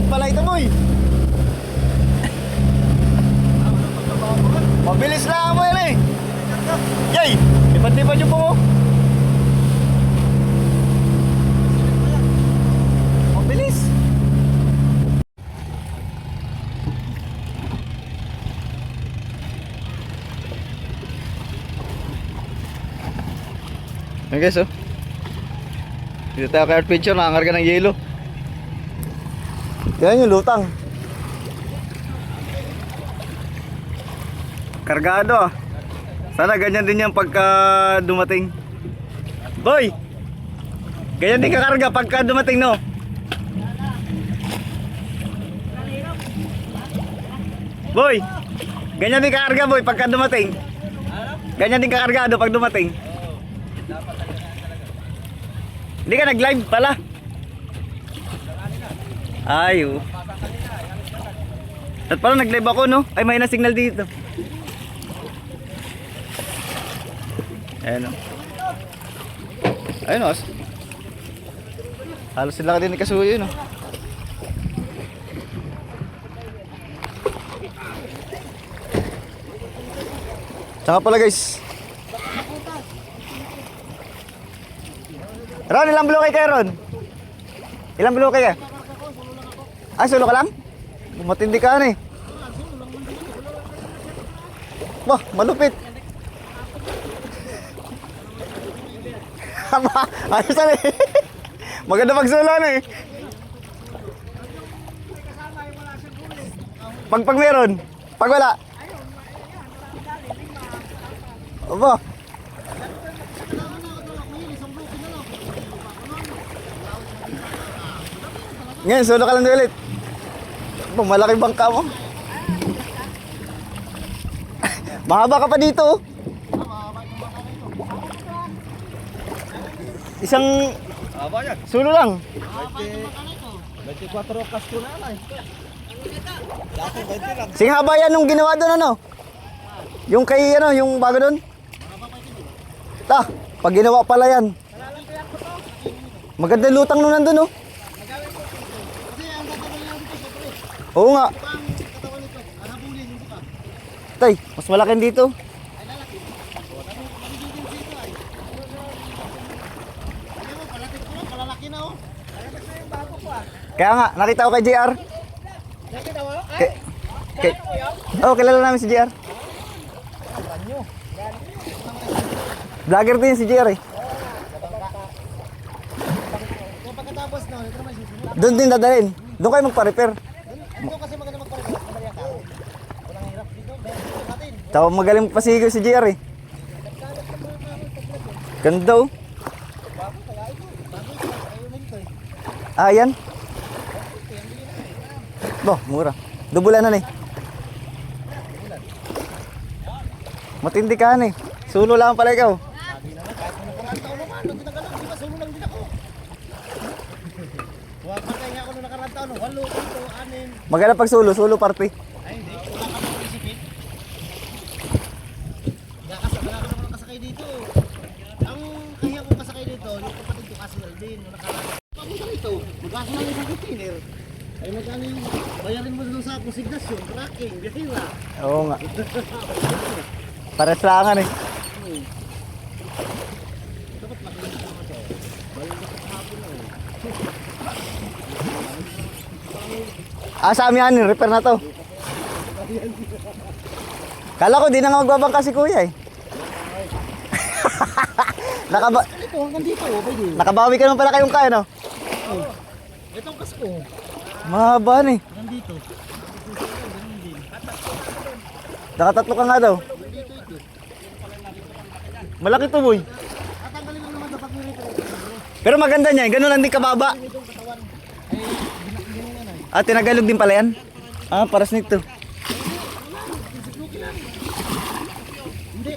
pala ito, boy. Mabilis lang mo yan eh. Yay! Lipad-lipad yung po. Mabilis. Ayan guys, oh. Dito tayo kay Adventure, nakakarga ng yelo. Yan yung lutang. Kargado ah. Sana ganyan din yan pagka dumating. Boy! Ganyan din kakarga pagka dumating, no? Boy! Ganyan din kakarga, boy, pagka dumating. Ganyan din kakargado pag dumating. Hindi ka nag-live pala. Ay, oh. At pala nag-live ako, no? Ay, may na signal dito. Ayan, oh. Ayun, oh. Halos sila ka din ikasuyo, no? Tsaka pala, guys. Ron, ilang bloke kayo, Ron? Ilang bloke kayo? Ay, solo ka lang? Matindi ka eh. Wah, malupit. Ayos na eh. Maganda magsolo na eh. Pag meron, pag wala. Aba. Ngayon, solo ka lang ulit. Malaki bangka mo. Mahaba ka pa dito, oh. Isang solo lang. 24 oras ko na lang. Sing haba yan nung ginawa doon, ano? Yung kay, ano, yung bago doon? Ta, pag ginawa pala yan. Maganda lutang nung nandun, oh. Oo nga. Tay, mas malaki dito. Kaya nga, nakita ko kay JR. Oh, kilala namin si JR. Vlogger din si JR eh. Doon din dadalhin. Doon kayo magpa-repair. Dito kasi maganda magpalit. Madali ang tao. Walang hirap dito. Dito natin. Tawag magaling pasigaw si JR eh. Ganda oh. Ah, yan. Boh, mura. Dubulanan eh. Matindi ka eh. Sulo lang pala ikaw. Maganda pag solo party. Ay, hindi. Wala ka naman isipin. Wala ka naman kasakay dito. Ang kaya kong kasakay dito, yung kapatid ko kasi din. Yung nakaraan. Papunta rito, magkasa lang yung container. Ay magkano yung bayarin mo doon sa consignation, tracking, bihira. Oo nga. Pares langan eh. Dapat makinig naman siya. Bayan ka sa hapon na eh. Ah, sa amin yan, repair na to. Kala ko di na nga magbabangka si kuya eh. Ito, hanggang dito, pwede. Nakabawi ka naman pala kayong kaya, no? Ito ang kasko. Mahaba na eh. Hanggang dito. Nakatatlo ka nga daw. Malaki to, boy. Tatanggalin mo naman dapat nito. Pero maganda niya, ganun lang din kababa. Ah, tinagalog din pala yan? Ah, paras nito. Hindi.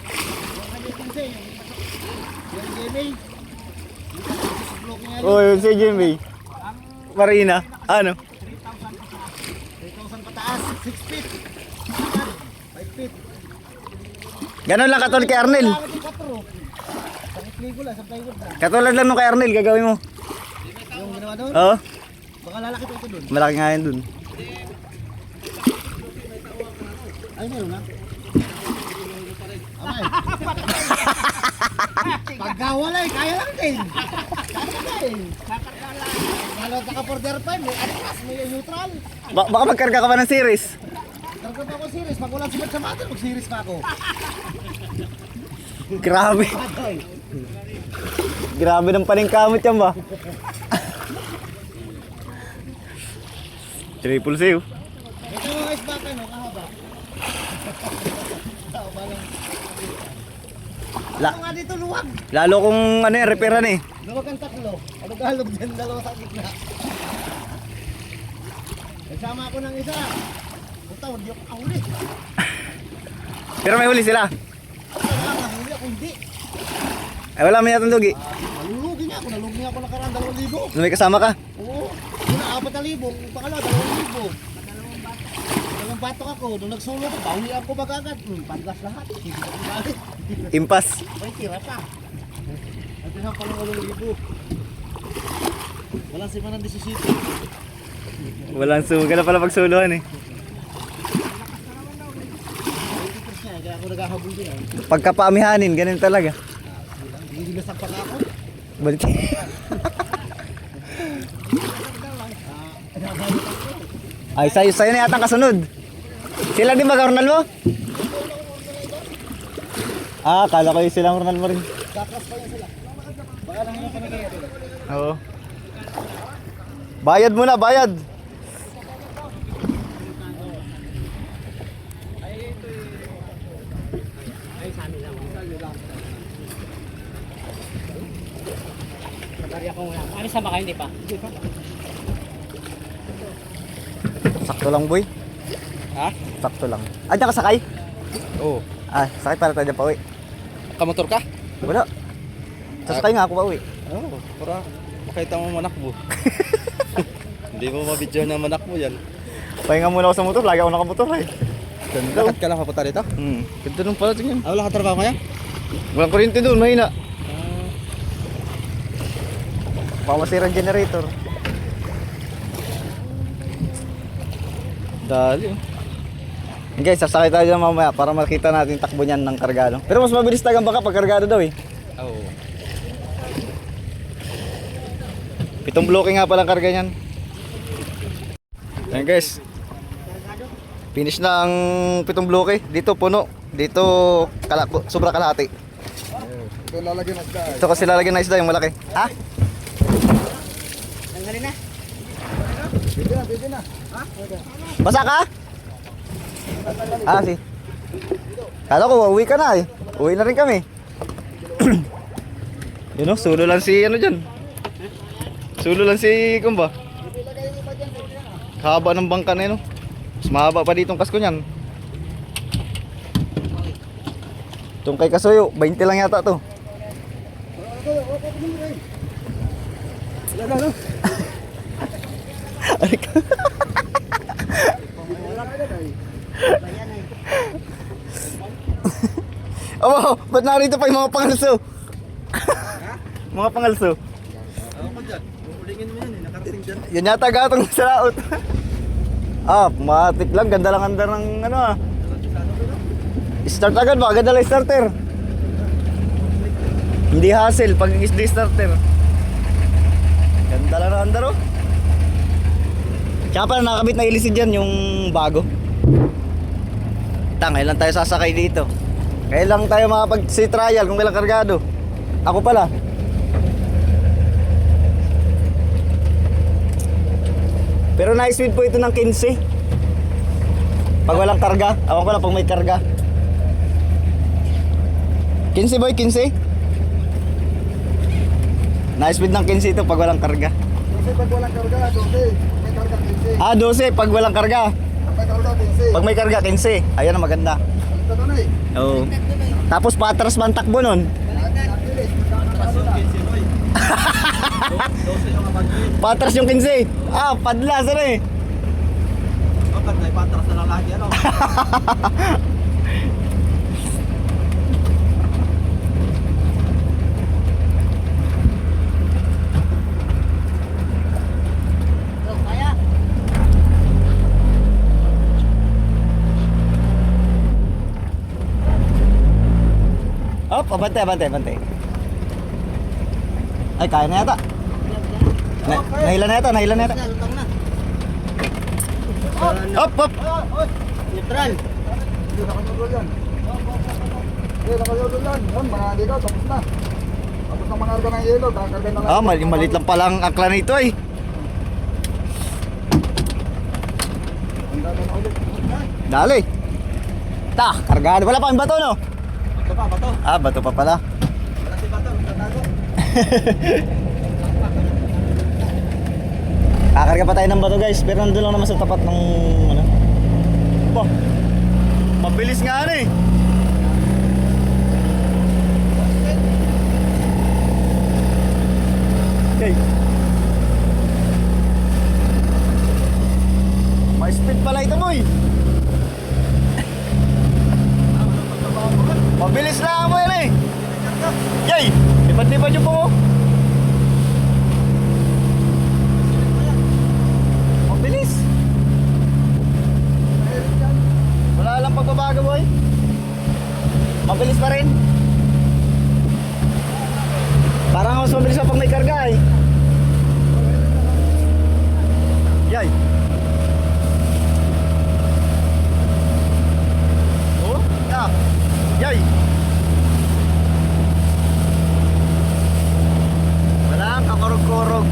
Oh, yun si Jimmy. Marina. Ano? 3,000 pataas, 6 feet. 5 feet. Ganun lang katulad kay Arnel. Sa plywood lang, sa plywood lang. Katulad lang nung kay Arnel, gagawin mo. Yung ginawa doon? Oo. Baka lalaki pa ito doon. Malaki nga yun dun. Ay, meron na. Amay. Pagkawalay, kaya lang din. Kaya din. Lalo ka border 5, may atras, may neutral. Baka magkarga ka pa ng series. Targa pa ako series, pag walang sibat sa mata, mag-series pa ako. Grabe. Patay. Grabe ng paningkamot yan ba? Triple save. Ito mga isda ka, no? Kahaba. Tao ba lang? La Ano nga dito, luwag? lalo kung ano yan, repairan eh. Luwag ang taklo. Ano galog dyan, dalawa sa gitna. Nagsama ako ng isa. Puta, hindi ako kahuli. Pero may huli sila. Nakahuli ako, hindi. Ay wala man yatang lugi. Malulugi nga ako, nalugi nga ako nakaraan 2,000. May kasama ka. Oo. Una, 4,000. Kung pakalawa, 2,000. Dalawang batok ako. Nung nagsulo ko, bawi ako magagad. Pandas lahat. Hindi ko kumalik. Impas. May tira pa. At yun ang palang 8,000. Walang simanang 17. Walang suga na pala pagsuluhan eh. Kaya ako naghahabol din. Pagka paamihanin, ganun talaga. Hindi nasak pa ako. Balik. Ay, sa'yo na yata ang kasunod. Sila din ba Ronald mo? Ah, kala ko yung silang Ronald mo rin. Kakras pa yan sila. Baka nang kami kayo. Oo. Bayad muna, bayad. Alis na ba kayo? Hindi pa. Sakto lang, boy. Ha? Sakto lang. Ah, diyan ka sakay? Oo. Ah, sakay para tayo dyan pa uwi. Kamotor ka? Wala. Sasakay nga ako pa uwi. Oo. Para makita mo manak mo. Hindi mo mabidyo na manak mo yan. Pahinga muna ako sa motor, lagi ako nakamotor eh. Ganda. Lakad ka lang papunta dito? Ganda nung pala tingin. Ah, wala ka trabaho ngayon? Walang kuryente doon, mahina. Pamasira ang generator. Dali. Okay, sasakay tayo dyan mamaya para makita natin takbo niyan ng kargado. Pero mas mabilis tagang baka pag kargado daw eh. Oo. 7 bloke nga palang karga niyan. Ayan guys. Finish na ang 7 bloke. Dito puno. Dito sobra kalahati. Ito lalagyan ng isda. Ito kasi lalagyan ng isda yung malaki. Ha? Tanggalin na. Pwede na. Basa ka? Ah, si. Kala ko, uwi ka na eh. Uwi na rin kami. Yun o, sulo lang si ano dyan. Sulo lang si Kumba. Haba ng bangka na yun o. Mas mahaba pa ditong kasko niyan. Itong kay Kasuyo, 20 lang yata to. Oh, ba't narito pa yung mga pangalso? Mga pangalso. Ako dyan. Bumulingin mo yan eh. Nakatiring dyan. Yan yata gatong sa laot. Ah, matik lang. Ganda lang andar ng ano ah. Start agad ba? Ganda lang starter. Hindi hassle pag SD starter. Ganda lang ng andar oh. Tsaka pala nakakabit na ilisid dyan yung bago. Ngayon lang tayo sasakay dito. Ngayon lang tayo makapag-sea trial kung kailang kargado. Ako pala. Pero na-speed po ito ng 15. Pag walang karga. Awan ko lang pag may karga. 15 boy, 15. Na-speed ng 15 ito pag walang karga. Kasi pag walang karga, 12. May karga, 15. Ah, 12 pag walang karga. May karga, 15. Pag may karga, 15. Ayan ang maganda. Ito na eh. Oo. Tapos patras man takbo nun. Patras yung 15. Ah, padlas ano eh. Bakit may patras na lang lagi ano? abante, abante, abante. Ay, kaya na yata. Nahila na yata, nahila na yata. Lutang na. Hop, hop. Neutral. Hindi, nakanyodol yan. Hindi, nakanyodol yan. Yan, mga ligaw, tapos na. Tapos na mangarga ng yelo, kakarga na lang. Ah, malit lang pala ang akla nito ay. Ang dami na ulit. Dali. Ta, kargado. Wala pa ang bato, no? Bato pa, bato. Ah, bato pa pala. Wala si bato, tatago. Kakarga pa tayo ng bato, guys. Pero nandun lang naman sa tapat ng ano. Ba. Mabilis nga ano eh. Okay. May speed pala ito, boy. Mabilis lang mo yan eh. Yay! Lipat-lipat yung po. Mabilis. Wala lang pagbabago, boy. Mabilis pa rin. Parang mas mabilis pa pag may karga eh. Yay! Oh, ah. Yay! Wala, kakurog-kurog.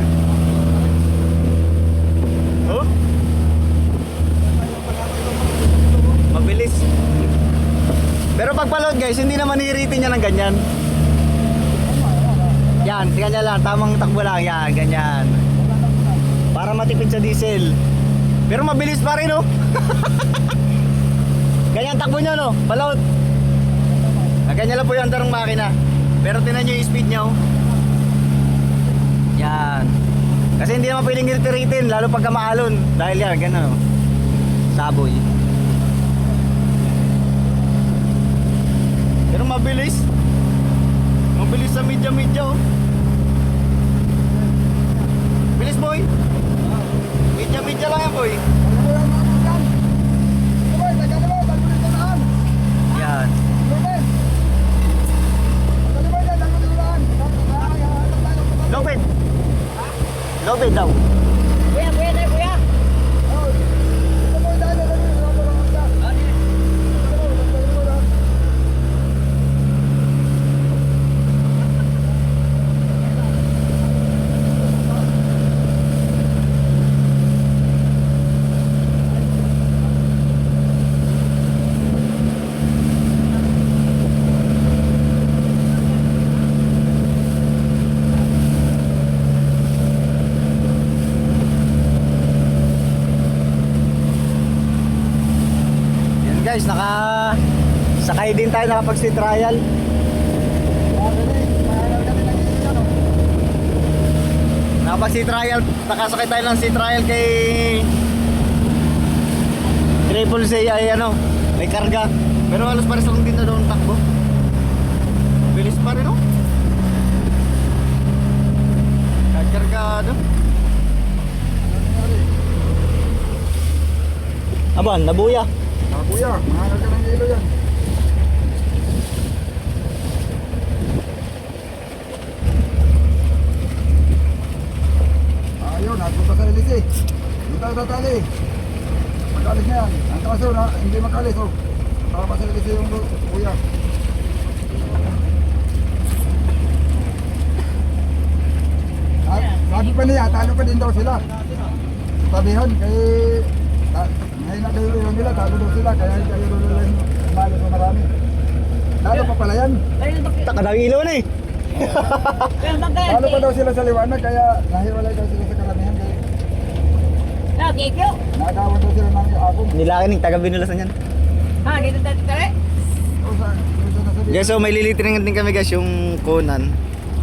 Oh? Mabilis. Pero pag pa-load guys, hindi naman hihiritin niya ng ganyan. Yan, ganyan lang, tamang takbo lang, yan, ganyan. Para matipid sa diesel. Pero mabilis pa rin, oh. Ganyan takbo niya, no? Pa-load. Ganyan lang po yung andar ng makina. Pero tinan nyo yung speed niya, oh. Yan. Kasi hindi naman pwedeng iriti-ritin, lalo pagka maalon. Dahil yan, ganyan, oh. Saboy. Pero mabilis. Mabilis sa medya-medya, oh. Bilis, boy. Medya-medya lang yan, boy. Yan. Lopet. Lopet daw. Kuya, kuya, tayo, kuya. Yan guys, sakay din tayo, nakapag-sea trial. Nakapag-sea trial, nakasakay tayo ng sea trial kay Triple C ay ano, may karga. Pero halos pares lang din na doon takbo. Bilis pa rin, oh. Kargado. Aban, nabuya. Kuya, mahangal ka ng yelo yan. Ayun, nagpunta sa LC. Dito tayo tatali. Magkalis na yan. Ang kaso na, hindi makalis. Oh. Para pa sa LC yung kuya. At sabi pa niya, talo pa din daw sila. Sabihan, kay... Ngayon na kayo rin nila, talo daw sila, kaya kayo rin lang malo sa marami. Talo pa pala yan. Takadang ilaw na eh. Talo pa daw sila sa liwanag, kaya nahiwalay daw sila sa karamihan. Kaya nagawan daw sila ng akong. Nilakin ng taga binulasan yan. O sa nasabi. Guys, so may lilitirin din kami guys yung Conan.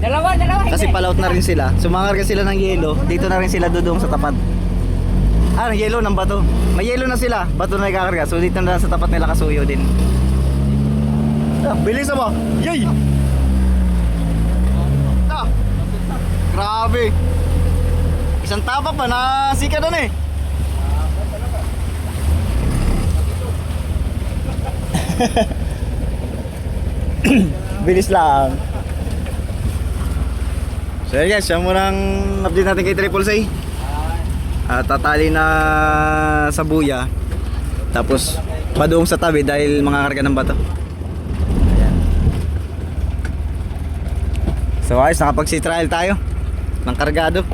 Dalawa. Kasi palaut na rin sila. Sumangarga sila ng yelo. Dito na rin sila dudong sa tapat. Ah, ng yelo, ng bato. May yelo na sila. Bato na ikakarga. So dito na sa tapat nila kasuyo din. Ah, bilis mo. Yay! Ah, grabe. Isang tapa pa na sika doon eh. Bilis lang. So yun guys, yan muna ang update natin kay Triple C. Tatali na sa buya. Tapos padoong sa tabi dahil makakarga ng bato. Ayan. So ayos, nakapag-sea trial tayo ng kargado.